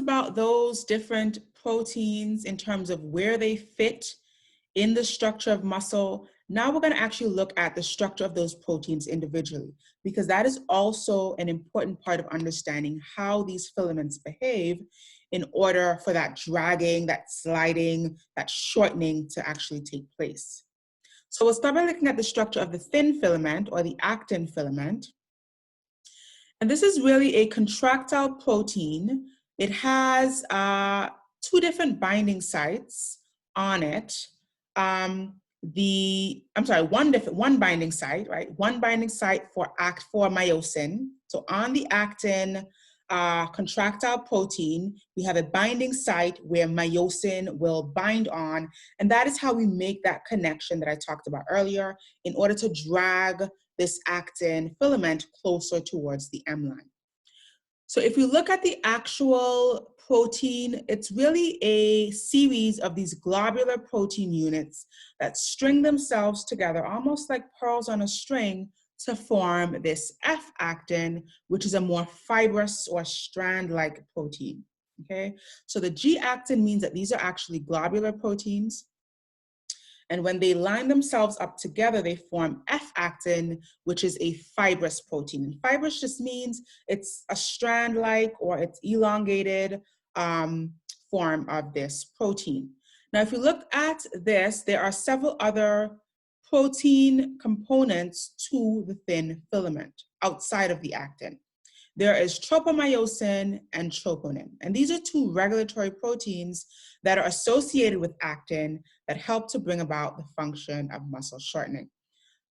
about those different proteins in terms of where they fit in the structure of muscle. Now we're going to actually look at the structure of those proteins individually, because that is also an important part of understanding how these filaments behave in order for that dragging, that sliding, that shortening to actually take place. So we'll start by looking at the structure of the thin filament or the actin filament. And this is really a contractile protein. It has two different binding sites on it. One binding site, right? One binding site for myosin. So on the actin contractile protein, we have a binding site where myosin will bind on, and that is how we make that connection that I talked about earlier in order to drag this actin filament closer towards the M line. So if we look at the actual protein, it's really a series of these globular protein units that string themselves together, almost like pearls on a string, to form this F-actin, which is a more fibrous or strand-like protein, okay? So the G-actin means that these are actually globular proteins. And when they line themselves up together, they form F-actin, which is a fibrous protein. And fibrous just means it's a strand-like or it's elongated form of this protein. Now, if you look at this, there are several other protein components to the thin filament outside of the actin. There is tropomyosin and troponin. And these are two regulatory proteins that are associated with actin that help to bring about the function of muscle shortening.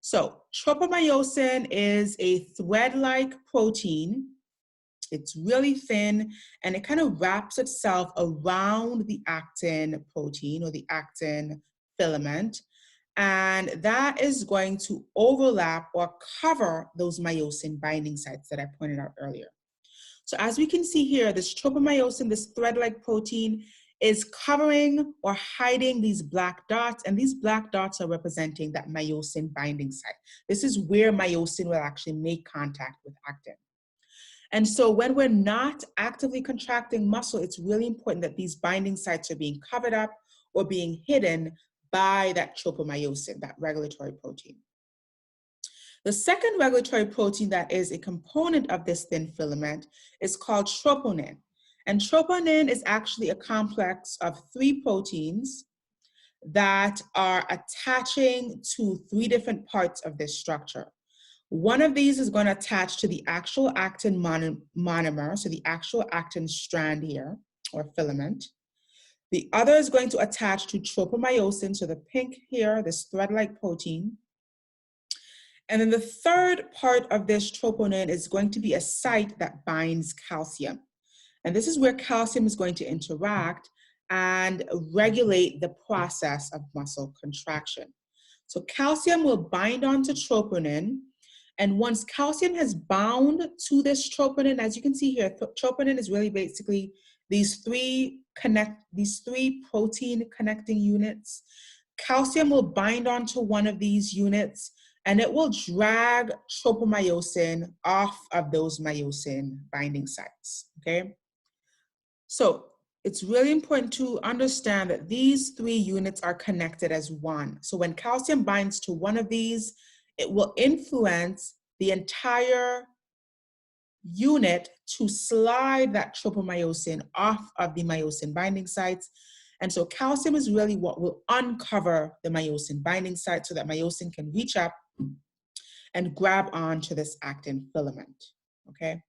So tropomyosin is a thread-like protein. It's really thin, and it kind of wraps itself around the actin protein or the actin filament. And that is going to overlap or cover those myosin binding sites that I pointed out earlier. So as we can see here, this tropomyosin, this thread-like protein, is covering or hiding these black dots, and these black dots are representing that myosin binding site. This is where myosin will actually make contact with actin. And so when we're not actively contracting muscle, it's really important that these binding sites are being covered up or being hidden by that tropomyosin, that regulatory protein. The second regulatory protein that is a component of this thin filament is called troponin. And troponin is actually a complex of three proteins that are attaching to three different parts of this structure. One of these is going to attach to the actual actin monomer, so the actual actin strand here, or filament. The other is going to attach to tropomyosin, so the pink here, this thread-like protein. And then the third part of this troponin is going to be a site that binds calcium. And this is where calcium is going to interact and regulate the process of muscle contraction. So calcium will bind onto troponin. And once calcium has bound to this troponin, as you can see here, troponin is really basically these three protein connecting units. Calcium will bind onto one of these units, and it will drag tropomyosin off of those myosin binding sites, okay? So it's really important to understand that these three units are connected as one. So when calcium binds to one of these, it will influence the entire unit to slide that tropomyosin off of the myosin binding sites. And so calcium is really what will uncover the myosin binding site so that myosin can reach up and grab onto this actin filament, okay?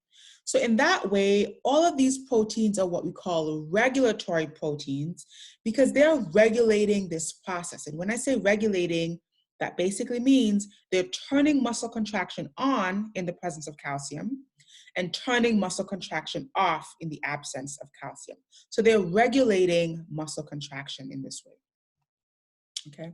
So in that way, all of these proteins are what we call regulatory proteins because they're regulating this process. And when I say regulating, that basically means they're turning muscle contraction on in the presence of calcium and turning muscle contraction off in the absence of calcium. So they're regulating muscle contraction in this way, okay?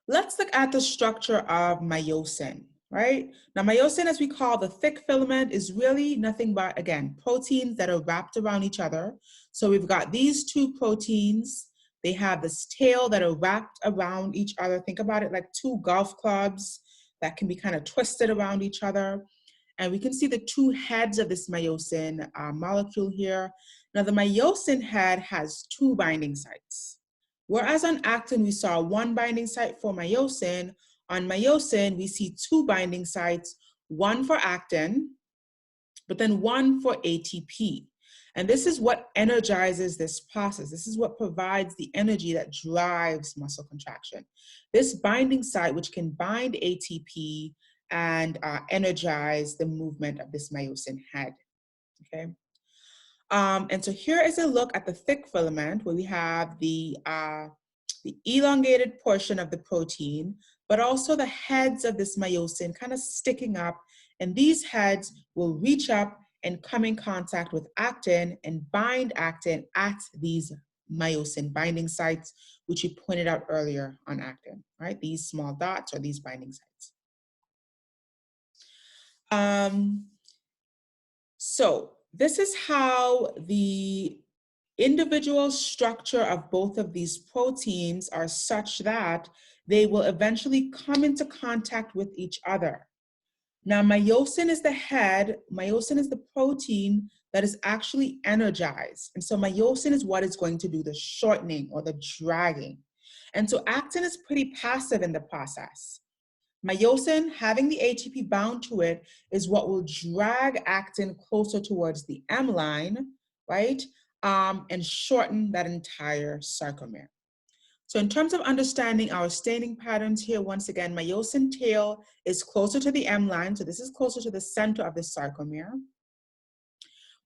Let's look at the structure of myosin, right? Now myosin, as we call the thick filament, is really nothing but, again, proteins that are wrapped around each other. So we've got these two proteins. They have this tail that are wrapped around each other. Think about it like two golf clubs that can be kind of twisted around each other. And we can see the two heads of this myosin molecule here. Now the myosin head has 2 binding sites. Whereas on actin, we saw 1 binding site for myosin, on myosin, we see 2 binding sites, 1 for actin, but then 1 for ATP. And this is what energizes this process. This is what provides the energy that drives muscle contraction. This binding site, which can bind ATP and energize the movement of this myosin head, okay? And so here is a look at the thick filament where we have the elongated portion of the protein, but also the heads of this myosin kind of sticking up. And these heads will reach up and come in contact with actin and bind actin at these myosin binding sites, which you pointed out earlier on actin, right? These small dots are these binding sites. So this is how the individual structure of both of these proteins are such that they will eventually come into contact with each other. Now, myosin is the head, myosin is the protein that is actually energized. And so myosin is what is going to do the shortening or the dragging. And so actin is pretty passive in the process. Myosin, having the ATP bound to it, is what will drag actin closer towards the M line, right? And shorten that entire sarcomere. So in terms of understanding our staining patterns here, once again, myosin tail is closer to the M line, so this is closer to the center of the sarcomere,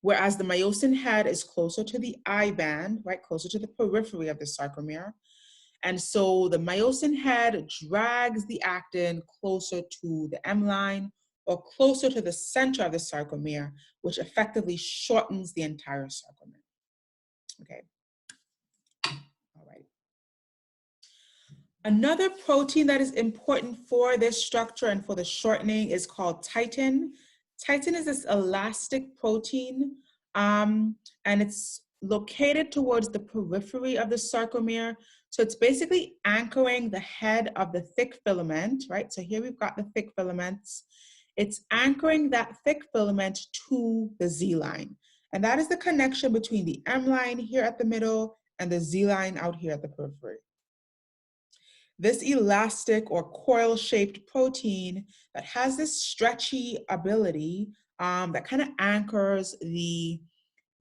whereas the myosin head is closer to the I band, right, closer to the periphery of the sarcomere. And so the myosin head drags the actin closer to the M line or closer to the center of the sarcomere, which effectively shortens the entire sarcomere. Okay. All right. Another protein that is important for this structure and for the shortening is called titin. Titin is this elastic protein, and it's located towards the periphery of the sarcomere. So it's basically anchoring the head of the thick filament, right? So here we've got the thick filaments. It's anchoring that thick filament to the Z line. And that is the connection between the M line here at the middle and the Z line out here at the periphery. This elastic or coil-shaped protein that has this stretchy ability that kind of anchors the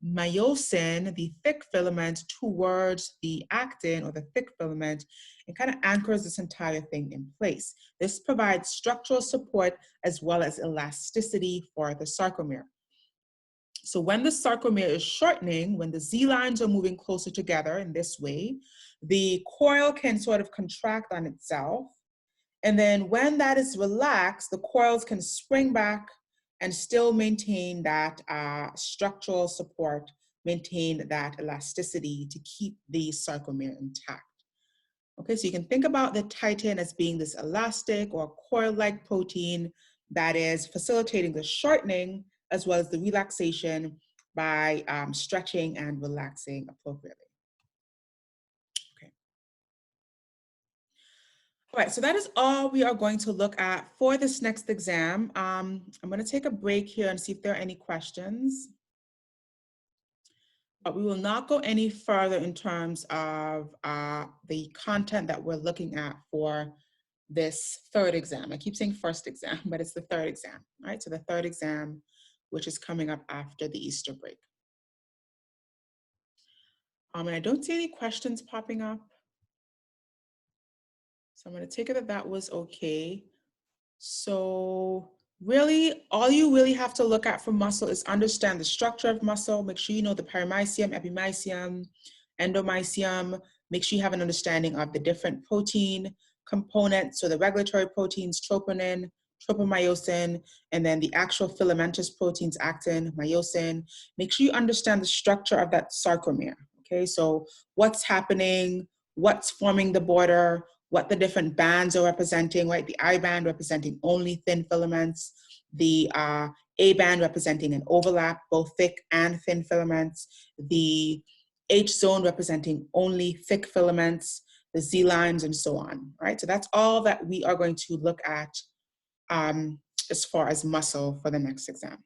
myosin, the thick filament, towards the actin or the thick filament, and kind of anchors this entire thing in place. This provides structural support as well as elasticity for the sarcomere. So when the sarcomere is shortening, when the Z lines are moving closer together in this way, the coil can sort of contract on itself. And then when that is relaxed, the coils can spring back and still maintain that structural support, maintain that elasticity to keep the sarcomere intact. Okay, so you can think about the titin as being this elastic or coil-like protein that is facilitating the shortening as well as the relaxation by stretching and relaxing appropriately. Okay. All right, so that is all we are going to look at for this next exam. I'm going to take a break here and see if there are any questions. But we will not go any further in terms of the content that we're looking at for this third exam. I keep saying first exam, but it's the third exam, right? So the third exam, which is coming up after the Easter break. And I don't see any questions popping up. So I'm going to take it that that was okay. So really, all you really have to look at for muscle is understand the structure of muscle. Make sure you know the perimysium, epimysium, endomysium. Make sure you have an understanding of the different protein components. So the regulatory proteins, troponin, tropomyosin, and then the actual filamentous proteins, actin, myosin. Make sure you understand the structure of that sarcomere. Okay, so what's happening, what's forming the border, what the different bands are representing, right? The I band representing only thin filaments, the A band representing an overlap, both thick and thin filaments, the H zone representing only thick filaments, the Z lines, and so on, right? So that's all that we are going to look at as far as muscle for the next exam.